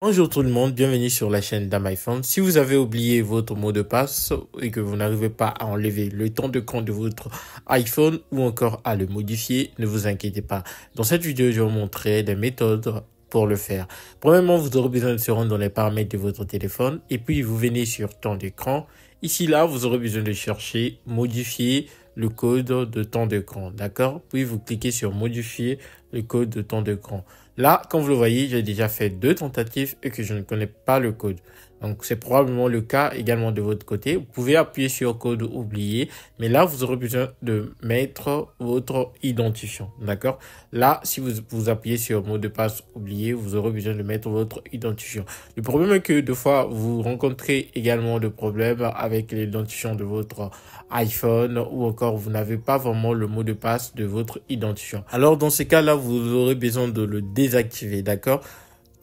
Bonjour tout le monde, bienvenue sur la chaîne d'AmyPhone. Si vous avez oublié votre mot de passe et que vous n'arrivez pas à enlever le temps d'écran de votre iPhone ou encore à le modifier, ne vous inquiétez pas. Dans cette vidéo, je vais vous montrer des méthodes pour le faire. Premièrement, vous aurez besoin de se rendre dans les paramètres de votre téléphone et puis vous venez sur temps d'écran. Ici, là, vous aurez besoin de chercher modifier le code de temps d'écran, d'accord? Puis vous cliquez sur modifier le code de temps d'écran. Là, comme vous le voyez, j'ai déjà fait 2 tentatives et que je ne connais pas le code. Donc, c'est probablement le cas également de votre côté. Vous pouvez appuyer sur code oublié, mais là, vous aurez besoin de mettre votre identifiant, d'accord? Là, si vous appuyez sur mot de passe oublié, vous aurez besoin de mettre votre identifiant. Le problème est que des fois, vous rencontrez également des problèmes avec l'identifiant de votre iPhone ou encore vous n'avez pas vraiment le mot de passe de votre identifiant. Alors, dans ces cas-là, vous aurez besoin de le désactiver, d'accord?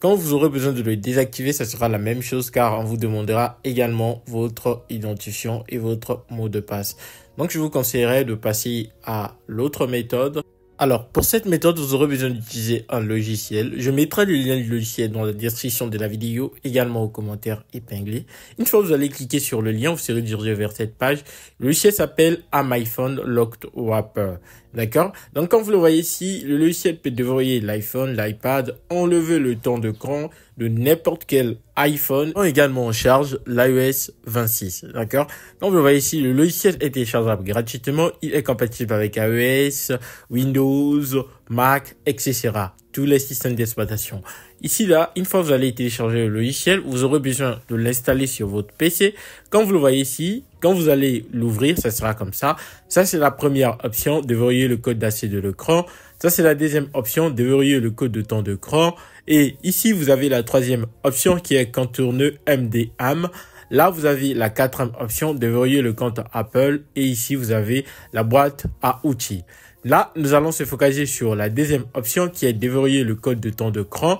Quand vous aurez besoin de le désactiver, ça sera la même chose car on vous demandera également votre identifiant et votre mot de passe. Donc, je vous conseillerais de passer à l'autre méthode. Alors, pour cette méthode, vous aurez besoin d'utiliser un logiciel. Je mettrai le lien du logiciel dans la description de la vidéo, également aux commentaires épinglés. Une fois que vous allez cliquer sur le lien, vous serez dirigé vers cette page. Le logiciel s'appelle AmyPhone Locked Wrapper. D'accord? Donc, comme vous le voyez ici, le logiciel peut déverrouiller l'iPhone, l'iPad, enlever le temps d'écran de n'importe quel iPhone, prend également en charge l'iOS 26. D'accord? Comme vous le voyez ici, le logiciel est téléchargeable gratuitement. Il est compatible avec iOS, Windows, Mac, etc. Tous les systèmes d'exploitation. Ici, là, une fois que vous allez télécharger le logiciel, vous aurez besoin de l'installer sur votre PC. Comme vous le voyez ici, quand vous allez l'ouvrir, ça sera comme ça. Ça, c'est la première option, déverrouiller le code d'accès de l'écran. Ça, c'est la deuxième option, déverrouiller le code de temps d'écran. Et ici, vous avez la troisième option qui est contourner MDM. Là, vous avez la quatrième option, déverrouiller le compte Apple. Et ici, vous avez la boîte à outils. Là, nous allons se focaliser sur la deuxième option qui est déverrouiller le code de temps d'écran.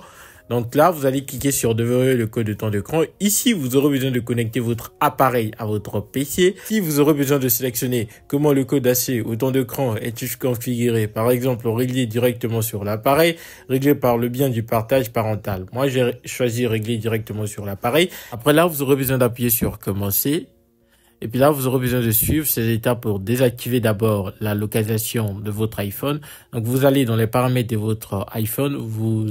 Donc là, vous allez cliquer sur déverrouiller le code de temps d'écran. Ici, vous aurez besoin de connecter votre appareil à votre PC. Si vous aurez besoin de sélectionner comment le code d'accès au temps d'écran est configuré, par exemple, régler directement sur l'appareil, régler par le biais du partage parental. Moi, j'ai choisi régler directement sur l'appareil. Après là, vous aurez besoin d'appuyer sur commencer. Et puis là, vous aurez besoin de suivre ces étapes pour désactiver d'abord la localisation de votre iPhone. Donc, vous allez dans les paramètres de votre iPhone, vous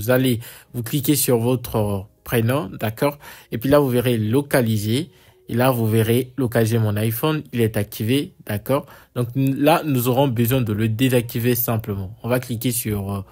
cliquez sur votre prénom, d'accord? Et puis là, vous verrez localiser. Et là, vous verrez localiser mon iPhone. Il est activé, d'accord? Donc là, nous aurons besoin de le désactiver simplement. On va cliquer sur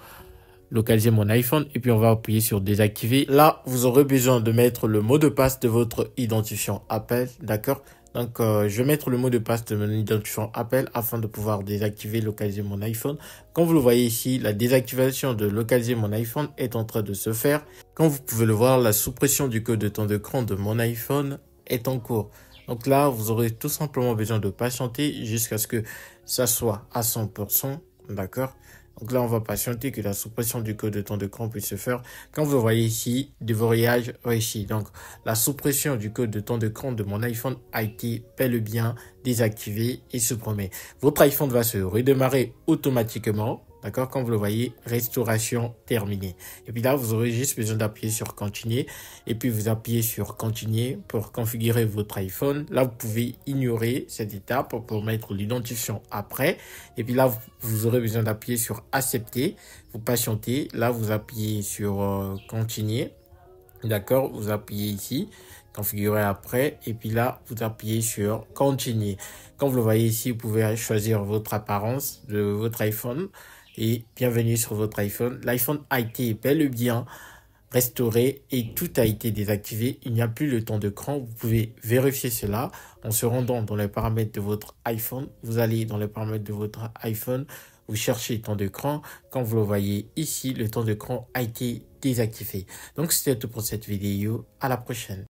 localiser mon iPhone et puis on va appuyer sur désactiver. Là, vous aurez besoin de mettre le mot de passe de votre identifiant Apple, d'accord? Donc, je vais mettre le mot de passe de mon identifiant Apple afin de pouvoir désactiver, localiser mon iPhone. Comme vous le voyez ici, la désactivation de localiser mon iPhone est en train de se faire. Comme vous pouvez le voir, la suppression du code de temps d'écran de mon iPhone est en cours. Donc là, vous aurez tout simplement besoin de patienter jusqu'à ce que ça soit à 100%, d'accord? Donc là, on va patienter que la suppression du code de temps d'écran puisse se faire. Comme vous voyez ici, déverrouillage réussi. Donc, la suppression du code de temps d'écran de mon iPhone a été bel et bien désactivée et supprimée. Votre iPhone va se redémarrer automatiquement. D'accord? Comme vous le voyez, restauration terminée. Et puis là, vous aurez juste besoin d'appuyer sur continuer. Et puis, vous appuyez sur continuer pour configurer votre iPhone. Là, vous pouvez ignorer cette étape pour mettre l'identifiant après. Et puis là, vous aurez besoin d'appuyer sur accepter. Vous patientez. Là, vous appuyez sur continuer. D'accord? Vous appuyez ici. Configurer après. Et puis là, vous appuyez sur continuer. Comme vous le voyez ici, vous pouvez choisir votre apparence de votre iPhone. Et bienvenue sur votre iPhone. L'iPhone a été bel et bien restauré et tout a été désactivé. Il n'y a plus le temps d'écran. Vous pouvez vérifier cela en se rendant dans les paramètres de votre iPhone. Vous allez dans les paramètres de votre iPhone. Vous cherchez temps d'écran. Comme vous le voyez ici, le temps d'écran a été désactivé. Donc, c'était tout pour cette vidéo. À la prochaine.